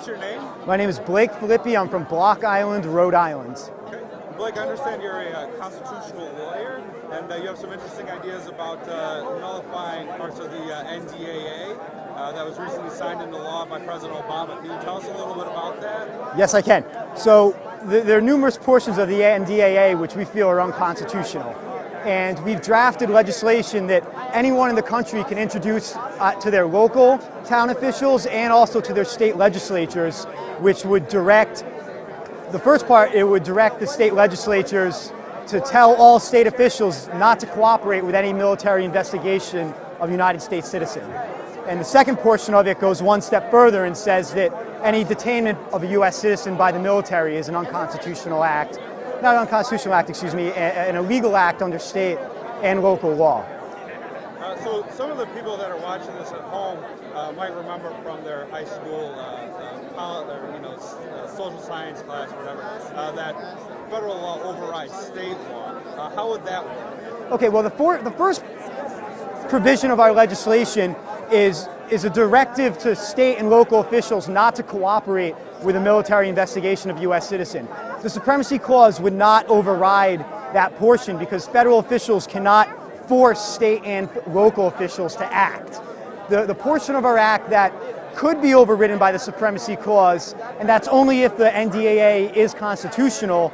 What's your name? My name is Blake Filippi. I'm from Block Island, Rhode Island. Okay. Blake, I understand you're a constitutional lawyer, and you have some interesting ideas about nullifying parts of the NDAA that was recently signed into law by President Obama. Can you tell us a little bit about that? Yes, I can. So there are numerous portions of the NDAA which we feel are unconstitutional. And we've drafted legislation that anyone in the country can introduce to their local town officials and also to their state legislatures, which would direct, the first part, it would direct the state legislatures to tell all state officials not to cooperate with any military investigation of a United States citizen. And the second portion of it goes one step further and says that any detainment of a U.S. citizen by the military is an unconstitutional act. Not an unconstitutional act, excuse me, an illegal act under state and local law. So some of the people that are watching this at home might remember from their high school, social science class, or whatever, that federal law overrides state law. How would that work? Okay, well, the first provision of our legislation is a directive to state and local officials not to cooperate with a military investigation of a U.S. citizen. The Supremacy Clause would not override that portion because federal officials cannot force state and local officials to act. The portion of our act that could be overridden by the Supremacy Clause, and that's only if the NDAA is constitutional,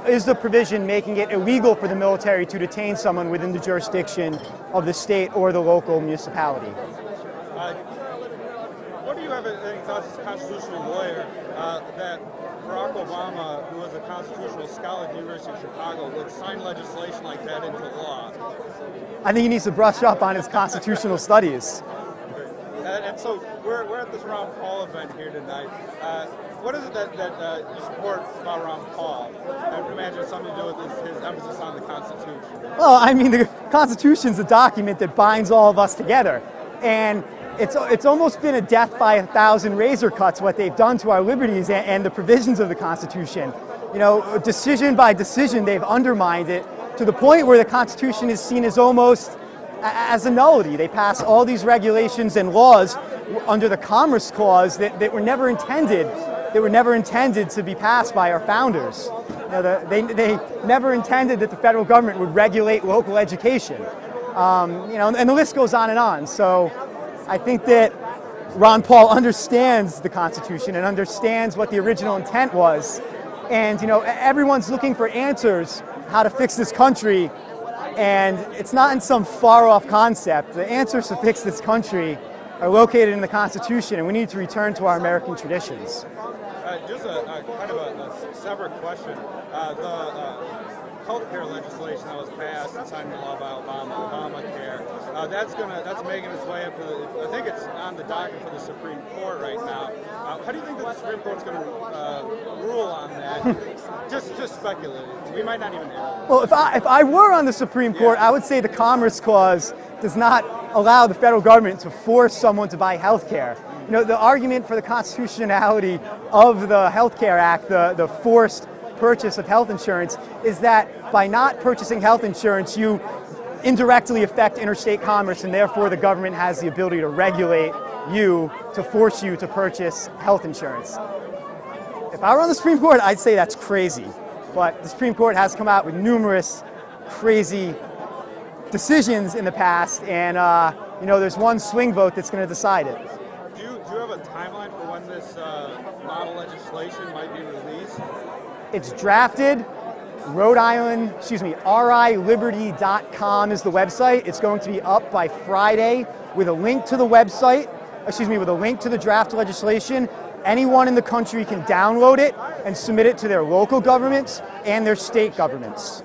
is the provision making it illegal for the military to detain someone within the jurisdiction of the state or the local municipality. What do you have any thoughts as a constitutional lawyer that Barack Obama, who was a constitutional scholar at the University of Chicago, would sign legislation like that into law? I think he needs to brush up on his constitutional studies. And so we're at this Ron Paul event here tonight. What is it that you support about Ron Paul? I would imagine it's something to do with his emphasis on the Constitution. Well, I mean, the Constitution's a document that binds all of us together. And it's almost been a death by 1,000 razor cuts what they've done to our liberties and the provisions of the Constitution. You know, decision by decision, they've undermined it to the point where the Constitution is seen as almost as a nullity. They pass all these regulations and laws under the Commerce Clause that were never intended. They were never intended to be passed by our founders. You know, they never intended that the federal government would regulate local education. You know, and the list goes on and on. So I think that Ron Paul understands the Constitution and understands what the original intent was. And, you know, everyone's looking for answers how to fix this country. And it's not in some far-off concept. The answers to fix this country are located in the Constitution, and we need to return to our American traditions. Just a kind of a separate question. The health care legislation that was passed and signed into law by Obamacare, that's making its way up to I think it's on the docket for the Supreme Court right now. How do you think that the Supreme Court's going to rule on that? just speculating. We might not even know. Well, if I were on the Supreme Court, I would say the Commerce Clause does not allow the federal government to force someone to buy health care. You know, the argument for the constitutionality of the Health Care Act, the forced purchase of health insurance, is that by not purchasing health insurance, you indirectly affect interstate commerce, and therefore the government has the ability to regulate you, to force you to purchase health insurance. If I were on the Supreme Court, I'd say that's crazy. But the Supreme Court has come out with numerous crazy decisions in the past, and you know, there's one swing vote that's going to decide it. Do you have a timeline for when this model legislation might be released? It's drafted. Rhode Island, RILiberty.com is the website. It's going to be up by Friday with a link to the website, with a link to the draft legislation. Anyone in the country can download it and submit it to their local governments and their state governments.